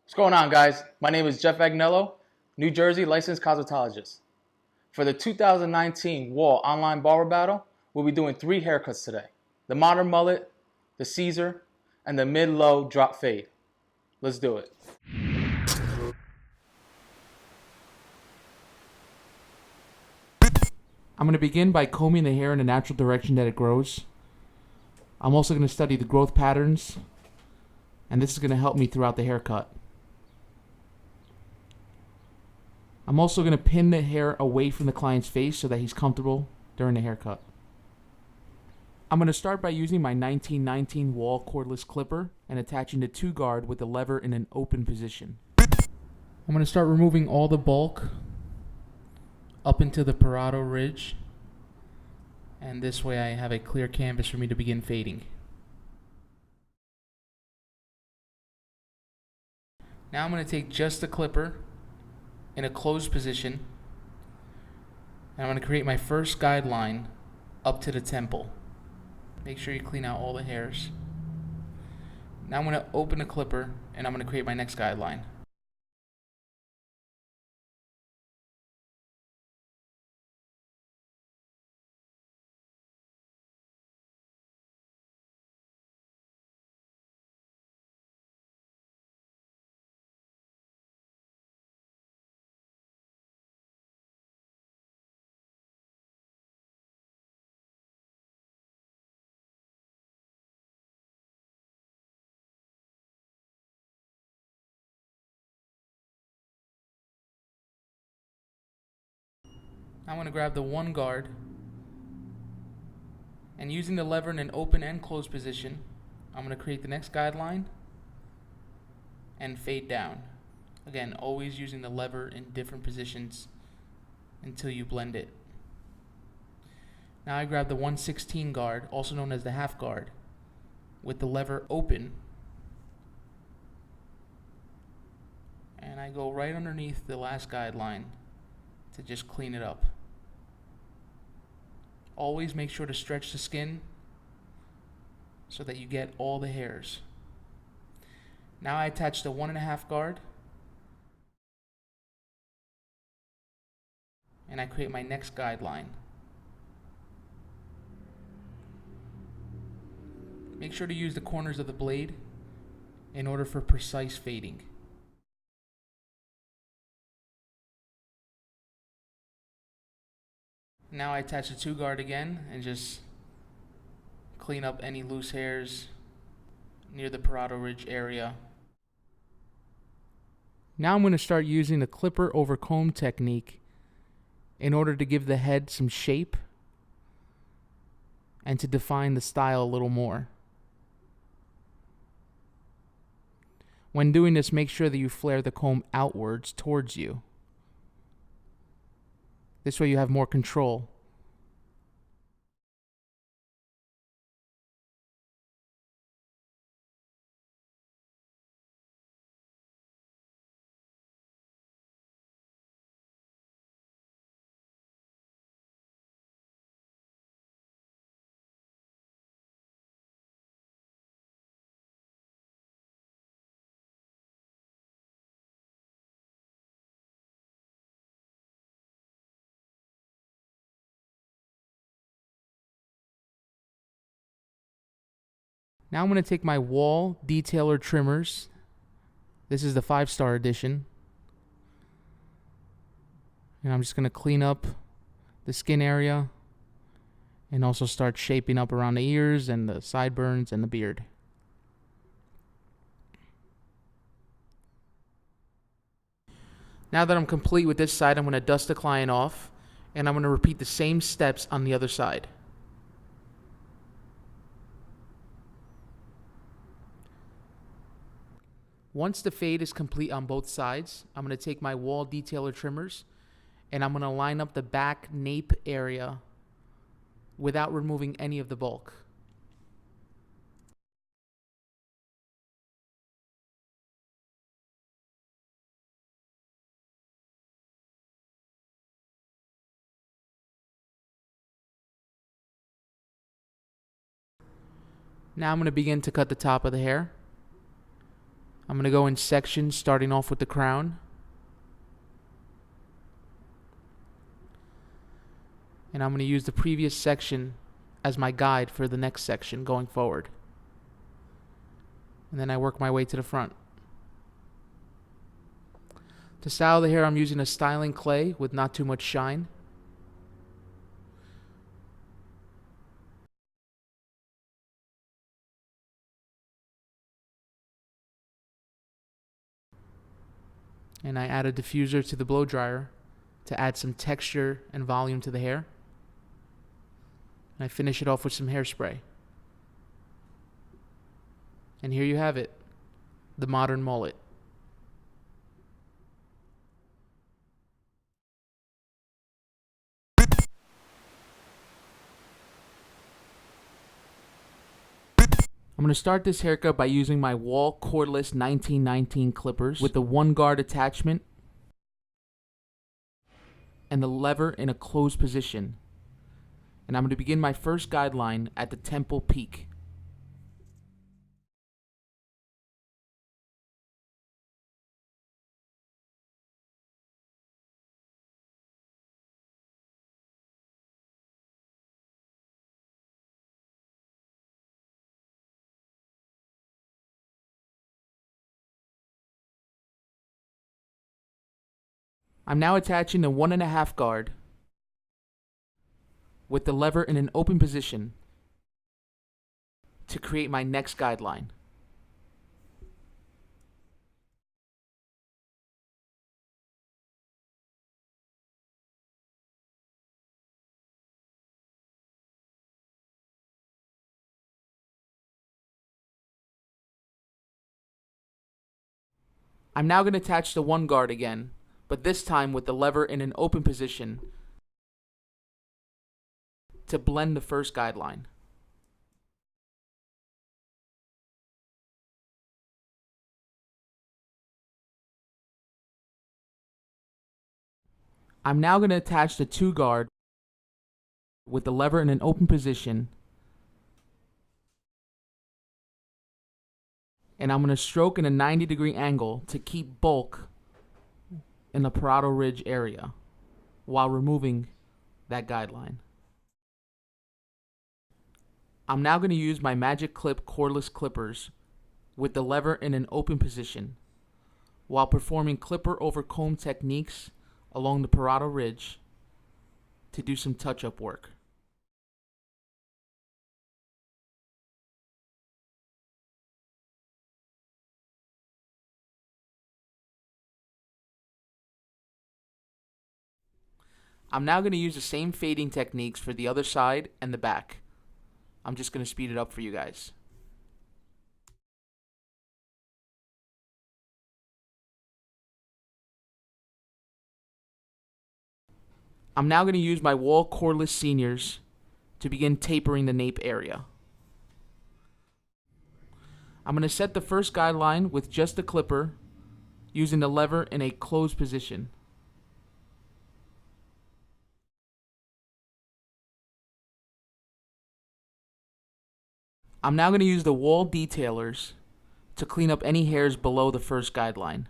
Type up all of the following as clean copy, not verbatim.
What's going on, guys? My name is Jeff Agnello, New Jersey licensed cosmetologist. For the 2019 Wahl Online Barber Battle, we'll be doing 3 haircuts today: the modern mullet, the Caesar, and the mid-low drop fade. Let's do it. I'm going to begin by combing the hair in the natural direction that it grows. I'm also going to study the growth patterns, and this is going to help me throughout the haircut. I'm also going to pin the hair away from the client's face so that he's comfortable during the haircut. I'm going to start by using my 1919 Wahl cordless clipper and attaching the 2-guard with the lever in an open position. I'm going to start removing all the bulk up into the parotid ridge, and this way I have a clear canvas for me to begin fading. Now I'm going to take just the clipper in a closed position, and I'm going to create my first guideline up to the temple. Make sure you clean out all the hairs. Now I'm going to open the clipper and I'm going to create my next guideline. I'm going to grab the 1 guard, and using the lever in an open and closed position, I'm going to create the next guideline and fade down. Again, always using the lever in different positions until you blend it. Now I grab the 116 guard, also known as the half guard, with the lever open, and I go right underneath the last guideline to just clean it up. Always make sure to stretch the skin so that you get all the hairs. Now I attach the 1.5 guard, and I create my next guideline. Make sure to use the corners of the blade in order for precise fading. Now I attach the 2 guard again and just clean up any loose hairs near the parotid ridge area. Now I'm going to start using the clipper over comb technique in order to give the head some shape and to define the style a little more. When doing this, make sure that you flare the comb outwards towards you. This way you have more control. Now I'm going to take my Wahl detailer trimmers. This is the 5-star edition. And I'm just going to clean up the skin area and also start shaping up around the ears and the sideburns and the beard. Now that I'm complete with this side, I'm going to dust the client off, and I'm going to repeat the same steps on the other side. Once the fade is complete on both sides, I'm going to take my Wahl detailer trimmers and I'm going to line up the back nape area without removing any of the bulk. Now I'm going to begin to cut the top of the hair. I'm going to go in sections, starting off with the crown. And I'm going to use the previous section as my guide for the next section going forward. And then I work my way to the front. To style the hair, I'm using a styling clay with not too much shine. And I add a diffuser to the blow dryer to add some texture and volume to the hair. And I finish it off with some hairspray. And here you have it, the modern mullet. I'm going to start this haircut by using my Wahl Cordless 1919 clippers with the 1 guard attachment and the lever in a closed position. And I'm going to begin my first guideline at the temple peak. I'm now attaching the 1.5 guard with the lever in an open position to create my next guideline. I'm now going to attach the 1 guard again, but this time with the lever in an open position to blend the first guideline. I'm now going to attach the 2 guard with the lever in an open position, and I'm going to stroke in a 90-degree angle to keep bulk in the parietal ridge area while removing that guideline. I'm now going to use my Magic Clip cordless clippers with the lever in an open position while performing clipper over comb techniques along the parietal ridge to do some touch-up work. I'm now going to use the same fading techniques for the other side and the back. I'm just going to speed it up for you guys. I'm now going to use my Wahl Cordless Seniors to begin tapering the nape area. I'm going to set the first guideline with just the clipper using the lever in a closed position. I'm now going to use the Wahl detailers to clean up any hairs below the first guideline.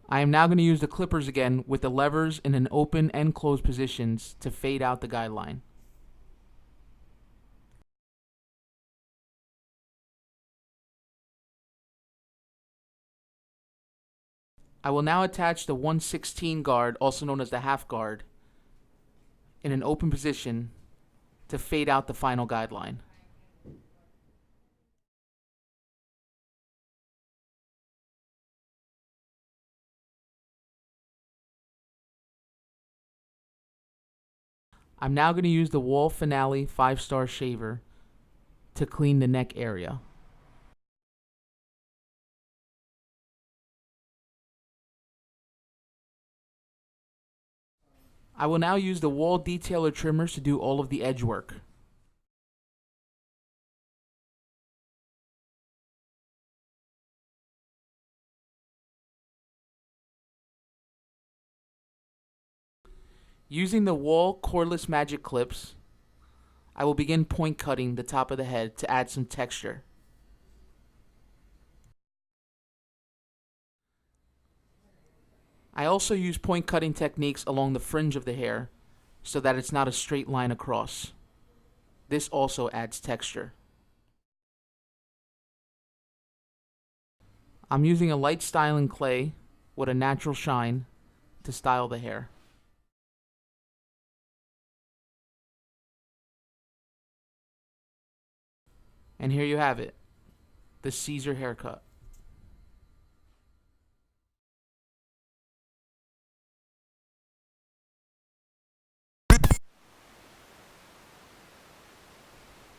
I am now going to use the clippers again with the levers in an open and closed positions to fade out the guideline. I will now attach the 1/16 guard, also known as the half guard, in an open position to fade out the final guideline. I'm now going to use the Wahl Finale 5-star shaver to clean the neck area. I will now use the Wahl detailer trimmers to do all of the edge work. Using the Wahl cordless magic clips, I will begin point cutting the top of the head to add some texture. I also use point cutting techniques along the fringe of the hair so that it's not a straight line across. This also adds texture. I'm using a light styling clay with a natural shine to style the hair. And here you have it, the Caesar haircut.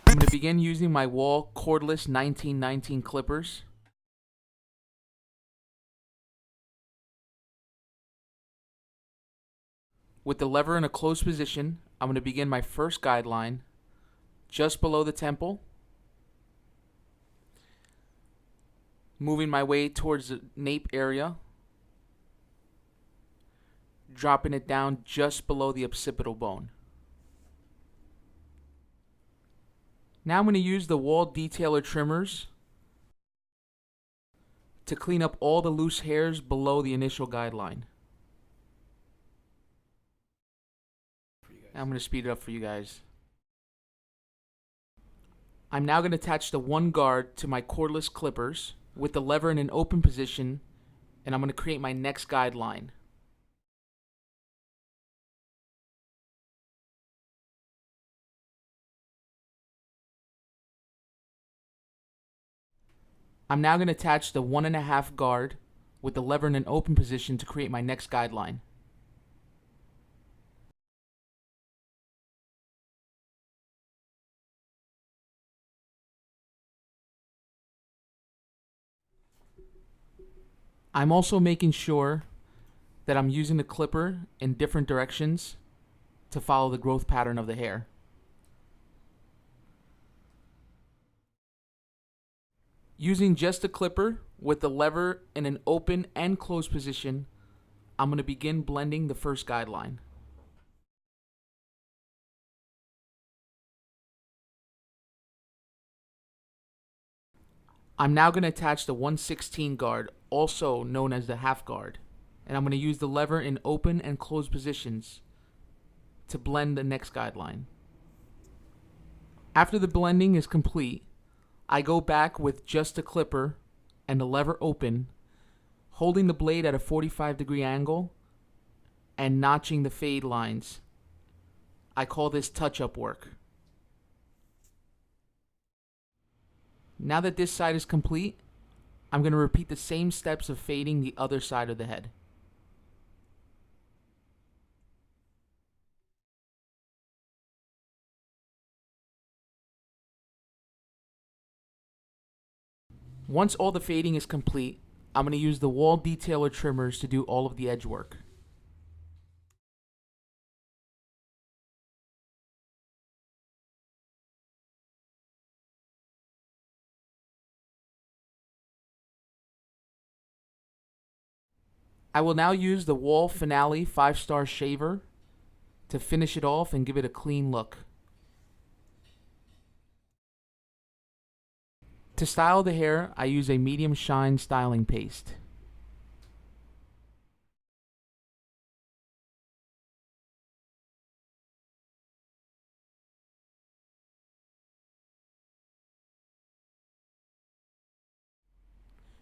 I'm going to begin using my Wahl cordless 1919 clippers. With the lever in a closed position, I'm going to begin my first guideline just below the temple, moving my way towards the nape area, dropping it down just below the occipital bone. Now I'm going to use the Wahl detailer trimmers to clean up all the loose hairs below the initial guideline. I'm going to speed it up for you guys. I'm now going to attach the one guard to my cordless clippers with the lever in an open position, and I'm going to create my next guideline. I'm now going to attach the 1.5 guard with the lever in an open position to create my next guideline. I'm also making sure that I'm using the clipper in different directions to follow the growth pattern of the hair. Using just the clipper with the lever in an open and closed position, I'm going to begin blending the first guideline. I'm now going to attach the 1/16 guard, also known as the half guard, and I'm going to use the lever in open and closed positions to blend the next guideline. After the blending is complete, I go back with just the clipper and the lever open, holding the blade at a 45-degree angle and notching the fade lines. I call this touch-up work. Now that this side is complete, I'm going to repeat the same steps of fading the other side of the head. Once all the fading is complete, I'm going to use the Wahl detailer trimmers to do all of the edge work. I will now use the Wahl Finale 5-star shaver to finish it off and give it a clean look. To style the hair, I use a medium shine styling paste.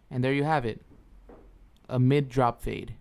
And there you have it, a mid-drop fade.